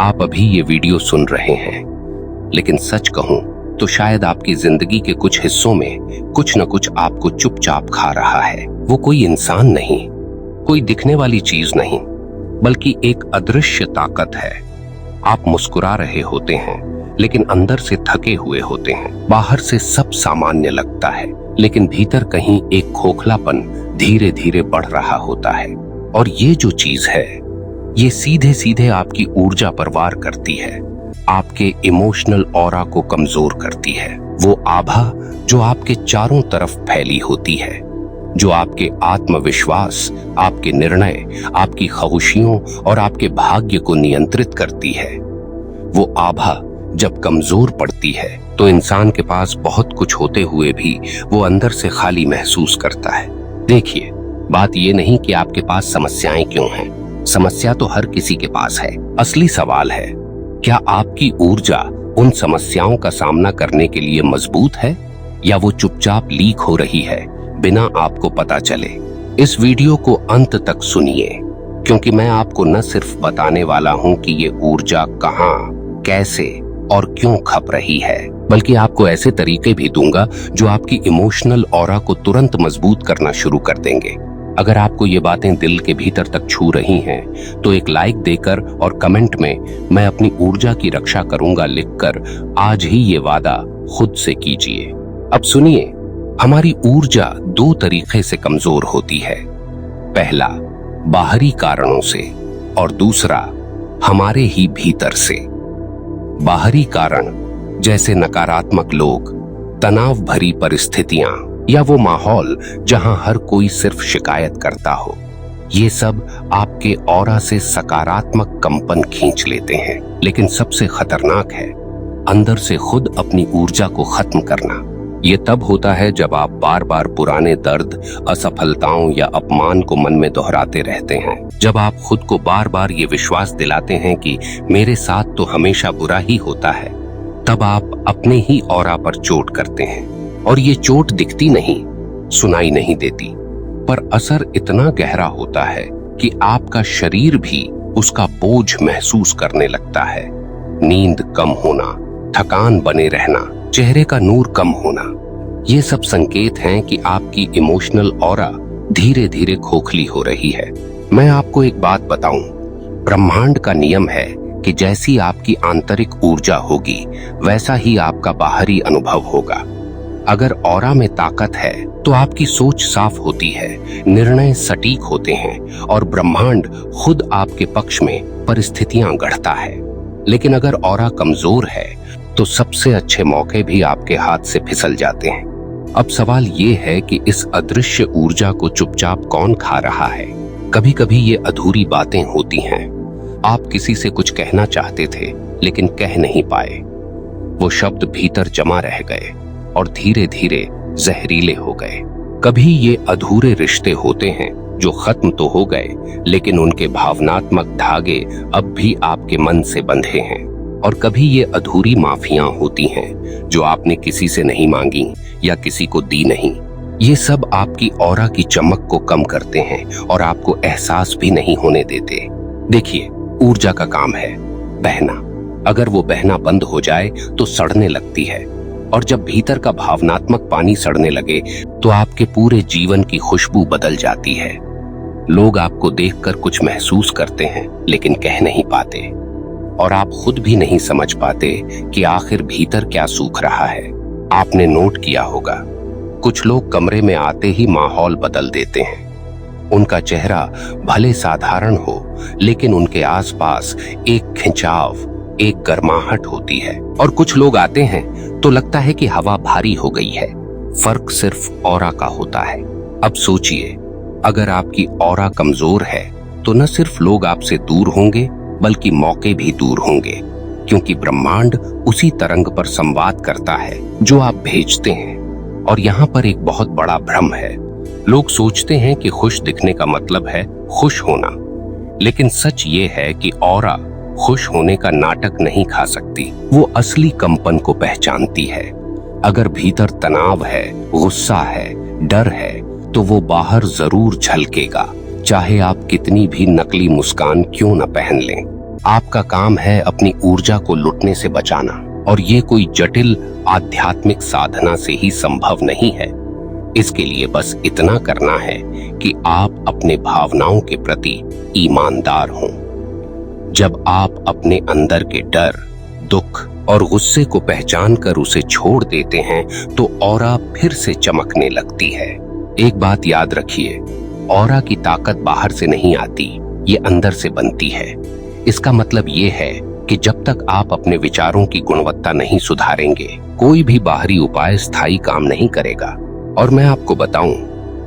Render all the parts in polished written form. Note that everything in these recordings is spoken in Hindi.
आप अभी ये वीडियो सुन रहे हैं, लेकिन सच कहूं तो शायद आपकी जिंदगी के कुछ हिस्सों में कुछ न कुछ आपको चुपचाप खा रहा है। वो कोई इंसान नहीं, कोई दिखने वाली चीज नहीं, बल्कि एक अदृश्य ताकत है। आप मुस्कुरा रहे होते हैं, लेकिन अंदर से थके हुए होते हैं। बाहर से सब सामान्य लगता है, लेकिन भीतर कहीं एक खोखलापन धीरे धीरे बढ़ रहा होता है। और ये जो चीज है, ये सीधे सीधे आपकी ऊर्जा पर वार करती है, आपके इमोशनल ऑरा को कमजोर करती है। वो आभा जो आपके चारों तरफ फैली होती है, जो आपके आत्मविश्वास, आपके निर्णय, आपकी ख्वाहिशों और आपके भाग्य को नियंत्रित करती है। वो आभा जब कमजोर पड़ती है तो इंसान के पास बहुत कुछ होते हुए भी वो अंदर से खाली महसूस करता है। देखिए, बात ये नहीं कि आपके पास समस्याएं क्यों हैं। समस्या तो हर किसी के पास है। असली सवाल है, क्या आपकी ऊर्जा उन समस्याओं का सामना करने के लिए मजबूत है, या वो चुपचाप लीक हो रही है बिना आपको पता चले। इस वीडियो को अंत तक सुनिए, क्योंकि मैं आपको न सिर्फ बताने वाला हूं कि ये ऊर्जा कहां, कैसे और क्यों खप रही है, बल्कि आपको ऐसे तरीके भी दूंगा जो आपकी इमोशनल ऑरा को तुरंत मजबूत करना शुरू कर देंगे। अगर आपको ये बातें दिल के भीतर तक छू रही हैं, तो एक लाइक देकर और कमेंट में मैं अपनी ऊर्जा की रक्षा करूंगा लिखकर आज ही ये वादा खुद से कीजिए। अब सुनिए, हमारी ऊर्जा दो तरीके से कमजोर होती है। पहला, बाहरी कारणों से, और दूसरा, हमारे ही भीतर से। बाहरी कारण जैसे नकारात्मक लोग, तनाव भरी परिस्थितियां, या वो माहौल जहां हर कोई सिर्फ शिकायत करता हो, ये सब आपके ऑरा से सकारात्मक कंपन खींच लेते हैं। लेकिन सबसे खतरनाक है अंदर से खुद अपनी ऊर्जा को खत्म करना। ये तब होता है जब आप बार बार पुराने दर्द, असफलताओं या अपमान को मन में दोहराते रहते हैं। जब आप खुद को बार बार ये विश्वास दिलाते हैं कि मेरे साथ तो हमेशा बुरा ही होता है, तब आप अपने ही ऑरा पर चोट करते हैं। और ये चोट दिखती नहीं, सुनाई नहीं देती, पर असर इतना गहरा होता है कि आपका शरीर भी उसका बोझ महसूस करने लगता है। नींद कम होना, थकान बने रहना, चेहरे का नूर कम होना, ये सब संकेत हैं कि आपकी इमोशनल ऑरा धीरे धीरे खोखली हो रही है। मैं आपको एक बात बताऊं, ब्रह्मांड का नियम है कि जैसी आपकी आंतरिक ऊर्जा होगी, वैसा ही आपका बाहरी अनुभव होगा। अगर ऑरा में ताकत है तो आपकी सोच साफ होती है, निर्णय सटीक होते हैं और ब्रह्मांड खुद आपके पक्ष में परिस्थितियां गढ़ता है। लेकिन अगर ऑरा कमजोर है तो सबसे अच्छे मौके भी आपके हाथ से फिसल जाते हैं। अब सवाल ये है कि इस अदृश्य ऊर्जा को चुपचाप कौन खा रहा है। कभी कभी ये अधूरी बातें होती हैं। आप किसी से कुछ कहना चाहते थे, लेकिन कह नहीं पाए। वो शब्द भीतर जमा रह गए और धीरे धीरे जहरीले हो गए। कभी ये अधूरे रिश्ते होते हैं जो खत्म तो हो गए, लेकिन उनके भावनात्मक धागे अब भी आपके मन से बंधे हैं। और कभी ये अधूरी माफियां होती हैं जो आपने किसी से नहीं मांगी या किसी को दी नहीं। ये सब आपकी ऑरा की चमक को कम करते हैं और आपको एहसास भी नहीं होने देते। देखिए, ऊर्जा का काम है बहना। अगर वो बहना बंद हो जाए तो सड़ने लगती है, और जब भीतर का भावनात्मक पानी सड़ने लगे तो आपके पूरे जीवन की खुशबू बदल जाती है। लोग आपको देखकर कुछ महसूस करते हैं, लेकिन कह नहीं पाते, और आप खुद भी नहीं समझ पाते कि आखिर भीतर क्या सूख रहा है। आपने नोट किया होगा, कुछ लोग कमरे में आते ही माहौल बदल देते हैं। उनका चेहरा भले साधारण हो, लेकिन उनके आसपास एक खिंचाव, एक गर्माहट होती है। और कुछ लोग आते हैं तो लगता है कि हवा भारी हो गई है। फर्क सिर्फ ऑरा का होता है। अब सोचिए, अगर आपकी ऑरा कमजोर है तो न सिर्फ लोग आपसे दूर होंगे, बल्कि मौके भी दूर होंगे, क्योंकि ब्रह्मांड उसी तरंग पर संवाद करता है जो आप भेजते हैं। और यहाँ पर एक बहुत बड़ा भ्रम है। लोग सोचते हैं कि खुश दिखने का मतलब है खुश होना, लेकिन सच ये है कि ऑरा खुश होने का नाटक नहीं खा सकती। वो असली कंपन को पहचानती है। अगर भीतर तनाव है, गुस्सा है, डर है, तो वो बाहर जरूर झलकेगा, चाहे आप कितनी भी नकली मुस्कान क्यों न पहन लें। आपका काम है अपनी ऊर्जा को लुटने से बचाना, और ये कोई जटिल आध्यात्मिक साधना से ही संभव नहीं है। इसके लिए बस इतना करना है कि आप अपने भावनाओं के प्रति ईमानदार हों। जब आप अपने अंदर के डर, दुख और गुस्से को पहचान कर उसे छोड़ देते हैं तो ऑरा फिर से चमकने लगती है। एक बात याद रखिए, ऑरा की ताकत बाहर से नहीं आती, ये अंदर से बनती है। इसका मतलब ये है कि जब तक आप अपने विचारों की गुणवत्ता नहीं सुधारेंगे, कोई भी बाहरी उपाय स्थायी काम नहीं करेगा। और मैं आपको बताऊं,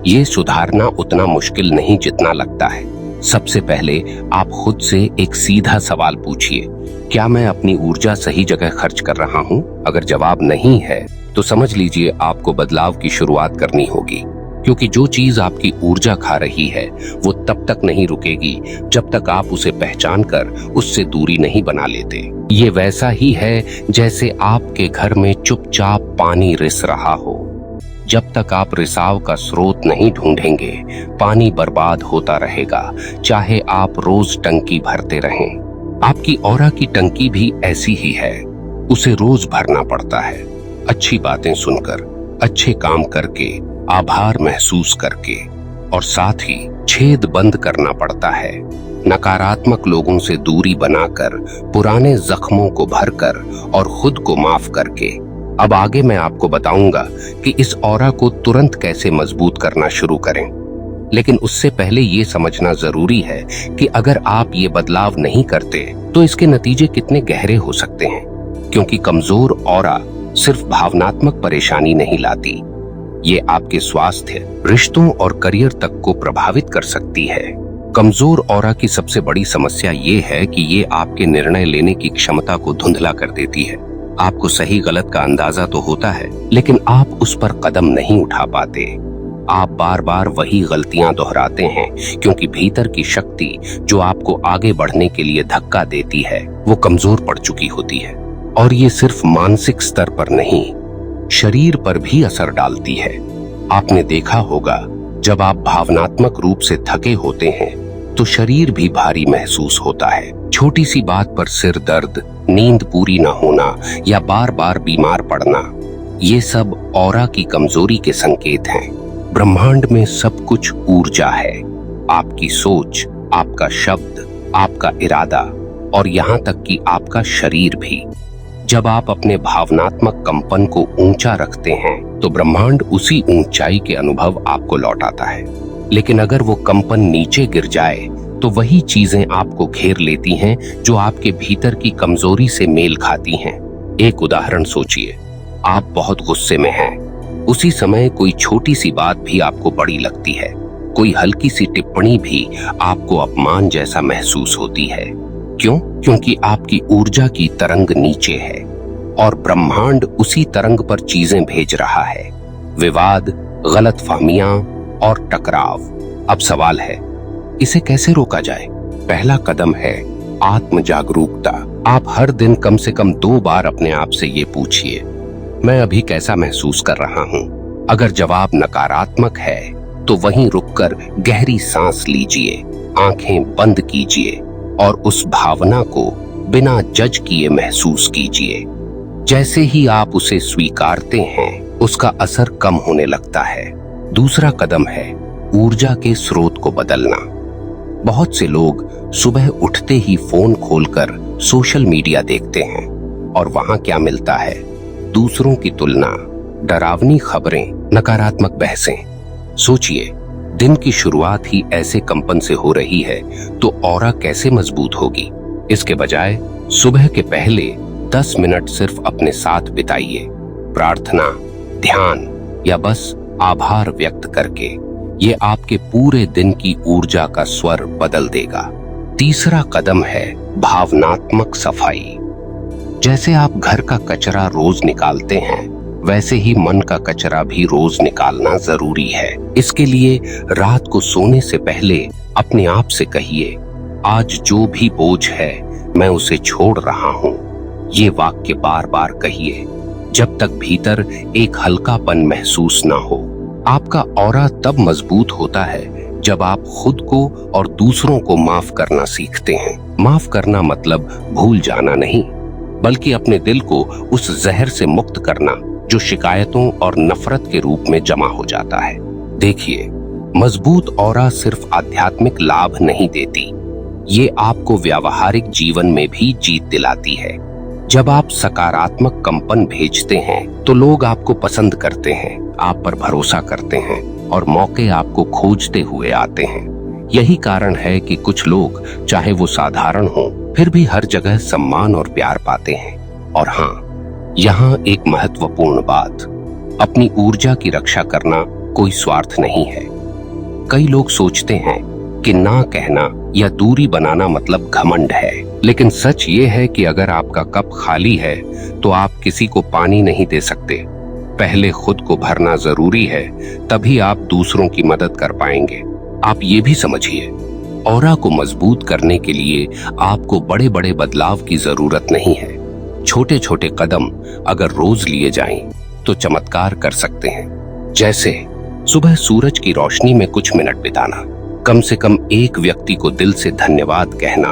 ये सुधारना उतना मुश्किल नहीं जितना लगता है। सबसे पहले आप खुद से एक सीधा सवाल पूछिए, क्या मैं अपनी ऊर्जा सही जगह खर्च कर रहा हूं? अगर जवाब नहीं है तो समझ लीजिए आपको बदलाव की शुरुआत करनी होगी, क्योंकि जो चीज आपकी ऊर्जा खा रही है वो तब तक नहीं रुकेगी जब तक आप उसे पहचान कर उससे दूरी नहीं बना लेते। ये वैसा ही है जैसे आपके घर में चुपचाप पानी रिस रहा हो। जब तक आप रिसाव का स्रोत नहीं ढूंढेंगे, पानी बर्बाद होता रहेगा, चाहे आप रोज टंकी भरते रहें। आपकी ऑरा की टंकी भी ऐसी ही है, उसे रोज भरना पड़ता है, अच्छी बातें सुनकर, अच्छे काम करके, आभार महसूस करके, और साथ ही छेद बंद करना पड़ता है, नकारात्मक लोगों से दूरी बनाकर, पुराने जख्मों को भरकर और खुद को माफ करके। अब आगे मैं आपको बताऊंगा कि इस ऑरा को तुरंत कैसे मजबूत करना शुरू करें, लेकिन उससे पहले ये समझना जरूरी है कि अगर आप ये बदलाव नहीं करते तो इसके नतीजे कितने गहरे हो सकते हैं, क्योंकि कमजोर ऑरा सिर्फ भावनात्मक परेशानी नहीं लाती, ये आपके स्वास्थ्य, रिश्तों और करियर तक को प्रभावित कर सकती है। कमजोर ऑरा की सबसे बड़ी समस्या ये है कि ये आपके निर्णय लेने की क्षमता को धुंधला कर देती है। आपको सही गलत का अंदाजा तो होता है, लेकिन आप उस पर कदम नहीं उठा पाते। आप बार बार वही गलतियां दोहराते हैं, क्योंकि भीतर की शक्ति जो आपको आगे बढ़ने के लिए धक्का देती है वो कमजोर पड़ चुकी होती है। और ये सिर्फ मानसिक स्तर पर नहीं, शरीर पर भी असर डालती है। आपने देखा होगा, जब आप भावनात्मक रूप से थके होते हैं तो शरीर भी भारी महसूस होता है। छोटी सी बात पर सिर दर्द, नींद पूरी न होना या बार बार बीमार पड़ना, ये सब ऑरा की कमजोरी के संकेत हैं। ब्रह्मांड में सब कुछ ऊर्जा है, आपकी सोच, आपका शब्द, आपका इरादा और यहाँ तक कि आपका शरीर भी। जब आप अपने भावनात्मक कंपन को ऊंचा रखते हैं तो ब्रह्मांड उसी ऊंचाई के अनुभव आपको लौटाता है। लेकिन अगर वो कंपन नीचे गिर जाए तो वही चीजें आपको घेर लेती हैं जो आपके भीतर की कमजोरी से मेल खाती हैं। एक उदाहरण सोचिए, आप बहुत गुस्से में हैं, उसी समय कोई छोटी सी बात भी आपको बड़ी लगती है, कोई हल्की सी टिप्पणी भी आपको अपमान जैसा महसूस होती है। क्यों? क्योंकि आपकी ऊर्जा की तरंग नीचे है और ब्रह्मांड उसी तरंग पर चीजें भेज रहा है, विवाद, गलतफहमियां और टकराव। अब सवाल है, इसे कैसे रोका जाए? पहला कदम है आत्म जागरूकता। आप हर दिन कम से कम 2 बार अपने आप से ये पूछिए, मैं अभी कैसा महसूस कर रहा हूँ? अगर जवाब नकारात्मक है तो वहीं रुककर गहरी सांस लीजिए, आंखें बंद कीजिए और उस भावना को बिना जज किए महसूस कीजिए। जैसे ही आप उसे स्वीकारते हैं, उसका असर कम होने लगता है। दूसरा कदम है ऊर्जा के स्रोत को बदलना। बहुत से लोग सुबह उठते ही फोन खोलकर सोशल मीडिया देखते हैं और वहां क्या मिलता है? दूसरों की तुलना, डरावनी खबरें, नकारात्मक बहसें। सोचिए, दिन की शुरुआत ही ऐसे कंपन से हो रही है तो ऑरा कैसे मजबूत होगी? इसके बजाय सुबह के पहले 10 मिनट सिर्फ अपने साथ बिताइए, प्रार्थना, ध्यान या बस आभार व्यक्त करके। ये आपके पूरे दिन की ऊर्जा का स्वर बदल देगा। तीसरा कदम है भावनात्मक सफाई। जैसे आप घर का कचरा रोज निकालते हैं, वैसे ही मन का कचरा भी रोज निकालना जरूरी है। इसके लिए रात को सोने से पहले अपने आप से कहिए, आज जो भी बोझ है मैं उसे छोड़ रहा हूँ। ये वाक्य बार बार कहिए जब तक भीतर एक हल्कापन महसूस ना हो। आपका ऑरा तब मजबूत होता है जब आप खुद को और दूसरों को माफ करना सीखते हैं। माफ करना मतलब भूल जाना नहीं, बल्कि अपने दिल को उस जहर से मुक्त करना जो शिकायतों और नफरत के रूप में जमा हो जाता है। देखिए, मजबूत ऑरा सिर्फ आध्यात्मिक लाभ नहीं देती, ये आपको व्यावहारिक जीवन में भी जीत दिलाती है। जब आप सकारात्मक कंपन भेजते हैं तो लोग आपको पसंद करते हैं, आप पर भरोसा करते हैं और मौके आपको खोजते हुए आते हैं। यही कारण है कि कुछ लोग, चाहे वो साधारण हो, फिर भी हर जगह सम्मान और प्यार पाते हैं। और हाँ, यहाँ एक महत्वपूर्ण बात, अपनी ऊर्जा की रक्षा करना कोई स्वार्थ नहीं है। कई लोग सोचते हैं कि ना कहना या दूरी बनाना मतलब घमंड है, लेकिन सच ये है कि अगर आपका कप खाली है तो आप किसी को पानी नहीं दे सकते। पहले खुद को भरना जरूरी है, तभी आप दूसरों की मदद कर पाएंगे। आप ये भी समझिए, ऑरा को मजबूत करने के लिए आपको बड़े बड़े बदलाव की जरूरत नहीं है। छोटे छोटे कदम अगर रोज लिए जाएं तो चमत्कार कर सकते हैं। जैसे सुबह सूरज की रोशनी में कुछ मिनट बिताना, कम से कम एक व्यक्ति को दिल से धन्यवाद कहना,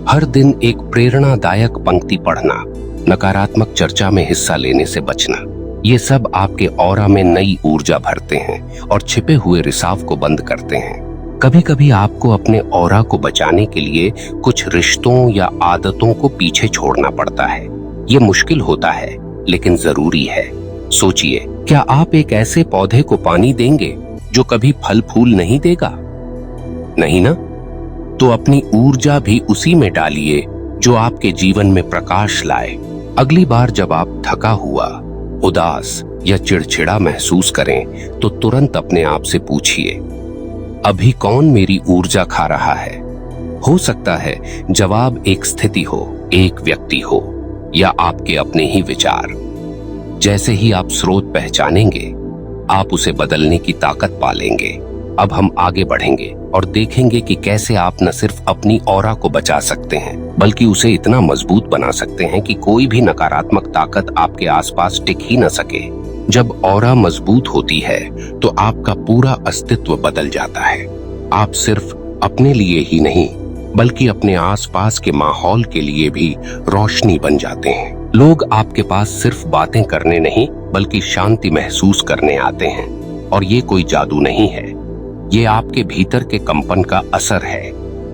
हर दिन एक प्रेरणादायक पंक्ति पढ़ना, नकारात्मक चर्चा में हिस्सा लेने से बचना। ये सब आपके ऑरा में नई ऊर्जा भरते हैं और छिपे हुए रिसाव को बंद करते हैं। कभी कभी आपको अपने ऑरा को बचाने के लिए कुछ रिश्तों या आदतों को पीछे छोड़ना पड़ता है। ये मुश्किल होता है, लेकिन जरूरी है। सोचिए, क्या आप एक ऐसे पौधे को पानी देंगे जो कभी फल फूल नहीं देगा? नहीं ना? तो अपनी ऊर्जा भी उसी में डालिए जो आपके जीवन में प्रकाश लाए। अगली बार जब आप थका हुआ, उदास या चिड़चिड़ा महसूस करें तो तुरंत अपने आप से पूछिए, अभी कौन मेरी ऊर्जा खा रहा है? हो सकता है जवाब एक स्थिति हो, एक व्यक्ति हो, या आपके अपने ही विचार। जैसे ही आप स्रोत पहचानेंगे, आप उसे बदलने की ताकत पालेंगे। अब हम आगे बढ़ेंगे और देखेंगे कि कैसे आप न सिर्फ अपनी ऑरा को बचा सकते हैं, बल्कि उसे इतना मजबूत बना सकते हैं कि कोई भी नकारात्मक ताकत आपके आसपास टिक ही न सके। जब ऑरा मजबूत होती है तो आपका पूरा अस्तित्व बदल जाता है। आप सिर्फ अपने लिए ही नहीं, बल्कि अपने आसपास के माहौल के लिए भी रोशनी बन जाते हैं। लोग आपके पास सिर्फ बातें करने नहीं, बल्कि शांति महसूस करने आते हैं। और ये कोई जादू नहीं है, ये आपके भीतर के कंपन का असर है।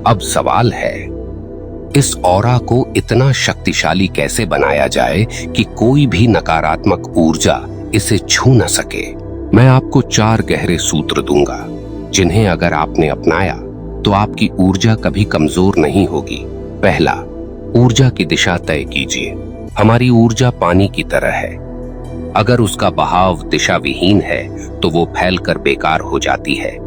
अब सवाल है, इस ऑरा को इतना शक्तिशाली कैसे बनाया जाए कि कोई भी नकारात्मक ऊर्जा इसे छू न सके? मैं आपको 4 गहरे सूत्र दूंगा, जिन्हें अगर आपने अपनाया तो आपकी ऊर्जा कभी कमजोर नहीं होगी। पहला, ऊर्जा की दिशा तय कीजिए। हमारी ऊर्जा पानी की तरह है, अगर उसका बहाव दिशा विहीन है तो वो फैलकर बेकार हो जाती है।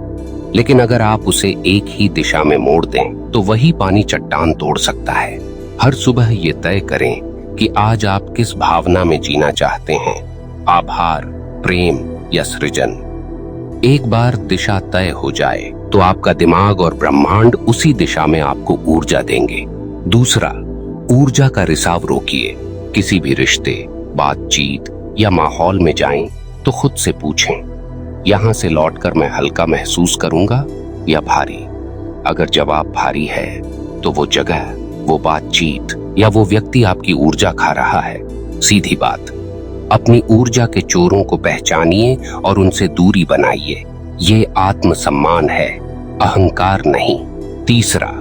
लेकिन अगर आप उसे एक ही दिशा में मोड़ दें तो वही पानी चट्टान तोड़ सकता है। हर सुबह ये तय करें कि आज आप किस भावना में जीना चाहते हैं, आभार, प्रेम या सृजन। एक बार दिशा तय हो जाए तो आपका दिमाग और ब्रह्मांड उसी दिशा में आपको ऊर्जा देंगे। दूसरा, ऊर्जा का रिसाव रोकिए। किसी भी रिश्ते, बातचीत या माहौल में जाएं तो खुद से पूछें, यहां से लौटकर मैं हल्का महसूस करूंगा या भारी? अगर जवाब भारी है तो वो जगह, वो बातचीत या वो व्यक्ति आपकी ऊर्जा खा रहा है। सीधी बात, अपनी ऊर्जा के चोरों को पहचानिए और उनसे दूरी बनाइए। ये आत्मसम्मान है, अहंकार नहीं। तीसरा,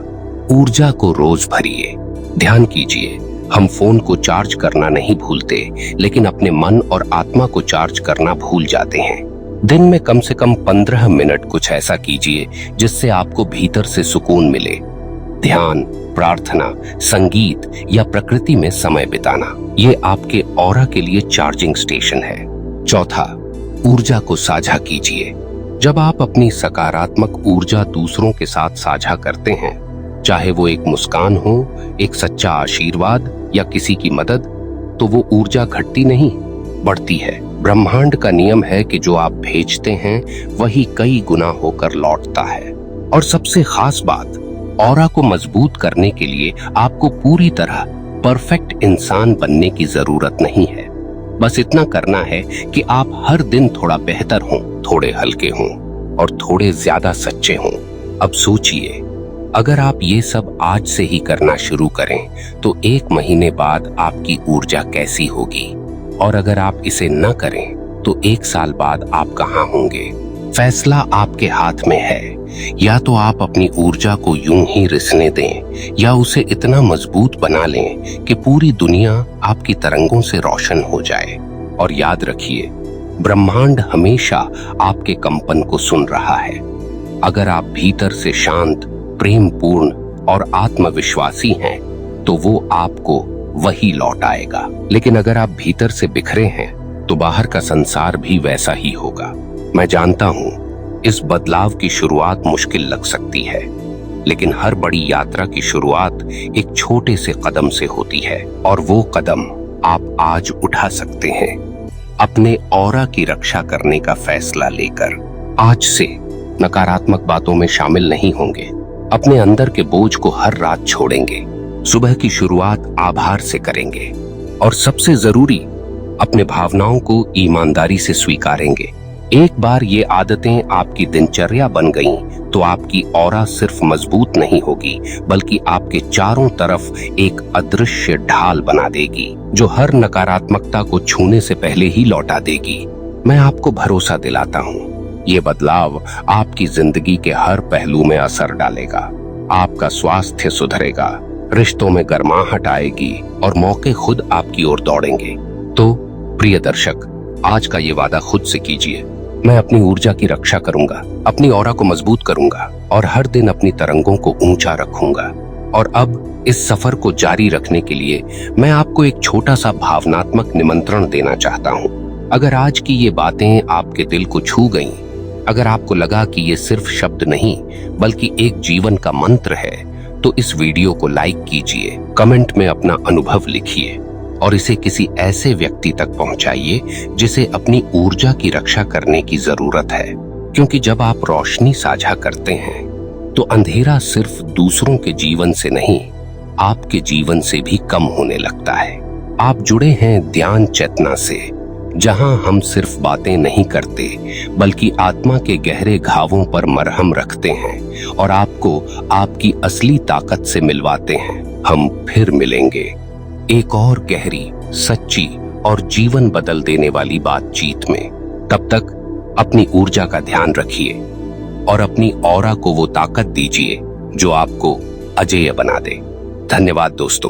ऊर्जा को रोज भरिए। ध्यान कीजिए, हम फोन को चार्ज करना नहीं भूलते, लेकिन अपने मन और आत्मा को चार्ज करना भूल जाते हैं। दिन में कम से कम 15 मिनट कुछ ऐसा कीजिए जिससे आपको भीतर से सुकून मिले। ध्यान, प्रार्थना, संगीत या प्रकृति में समय बिताना, ये आपके ऑरा के लिए चार्जिंग स्टेशन है। चौथा, ऊर्जा को साझा कीजिए। जब आप अपनी सकारात्मक ऊर्जा दूसरों के साथ साझा करते हैं, चाहे वो एक मुस्कान हो, एक सच्चा आशीर्वाद या किसी की मदद, तो वो ऊर्जा घटती नहीं, बढ़ती है। ब्रह्मांड का नियम है कि जो आप भेजते हैं वही कई गुना होकर लौटता है। और सबसे खास बात, ऑरा को मजबूत करने के लिए आपको पूरी तरह परफेक्ट इंसान बनने की जरूरत नहीं है। बस इतना करना है कि आप हर दिन थोड़ा बेहतर हों, थोड़े हल्के हों और थोड़े ज्यादा सच्चे हों। अब सोचिए, अगर आप ये सब आज से ही करना शुरू करें तो 1 महीने बाद आपकी ऊर्जा कैसी होगी, और अगर आप इसे न करें तो 1 साल बाद आप कहां होंगे। फैसला आपके हाथ में है। या तो आप अपनी ऊर्जा को यूं ही रिसने दें या उसे इतना मजबूत बना लें कि पूरी दुनिया आपकी तरंगों से रोशन हो जाए। और याद रखिए, ब्रह्मांड हमेशा आपके कंपन को सुन रहा है। अगर आप भीतर से शांत, प्रेमपूर्ण और आत्मविश्वासी हैं तो वो आपको वही लौट आएगा। लेकिन अगर आप भीतर से बिखरे हैं तो बाहर का संसार भी वैसा ही होगा। मैं जानता हूं, इस बदलाव की शुरुआत मुश्किल लग सकती है, लेकिन हर बड़ी यात्रा की शुरुआत एक छोटे से कदम से होती है, और वो कदम आप आज उठा सकते हैं। अपने ऑरा की रक्षा करने का फैसला लेकर आज से नकारात्मक बातों में शामिल नहीं होंगे। अपने अंदर के बोझ को हर रात छोड़ेंगे। सुबह की शुरुआत आभार से करेंगे, और सबसे जरूरी, अपने भावनाओं को ईमानदारी से स्वीकारेंगे। एक बार ये आदतें आपकी दिनचर्या बन गईं, तो आपकी ऑरा सिर्फ मजबूत नहीं होगी, बल्कि आपके चारों तरफ एक अदृश्य ढाल बना देगी, जो हर नकारात्मकता को छूने से पहले ही लौटा देगी। मैं आपको भरोसा दिलाता हूँ, ये बदलाव आपकी जिंदगी के हर पहलू में असर डालेगा। आपका स्वास्थ्य सुधरेगा, रिश्तों में गर्माहट आएगी और मौके खुद आपकी ओर दौड़ेंगे। तो प्रिय दर्शक, आज का ये वादा खुद से कीजिए, मैं अपनी ऊर्जा की रक्षा करूंगा, अपनी ऑरा को मजबूत करूंगा और हर दिन अपनी तरंगों को ऊंचा रखूंगा। और अब इस सफर को जारी रखने के लिए मैं आपको एक छोटा सा भावनात्मक निमंत्रण देना चाहता हूं। अगर आज की ये बातें आपके दिल को छू गईं, अगर आपको लगा कि ये सिर्फ शब्द नहीं बल्कि एक जीवन का मंत्र है, तो इस वीडियो को लाइक कीजिए, कमेंट में अपना अनुभव लिखिए और इसे किसी ऐसे व्यक्ति तक पहुंचाइए जिसे अपनी ऊर्जा की रक्षा करने की जरूरत है। क्योंकि जब आप रोशनी साझा करते हैं तो अंधेरा सिर्फ दूसरों के जीवन से नहीं, आपके जीवन से भी कम होने लगता है। आप जुड़े हैं ध्यान चेतना से, जहां हम सिर्फ बातें नहीं करते बल्कि आत्मा के गहरे घावों पर मरहम रखते हैं और आपको आपकी असली ताकत से मिलवाते हैं। हम फिर मिलेंगे एक और गहरी, सच्ची और जीवन बदल देने वाली बातचीत में। तब तक अपनी ऊर्जा का ध्यान रखिए और अपनी ऑरा को वो ताकत दीजिए जो आपको अजेय बना दे। धन्यवाद दोस्तों।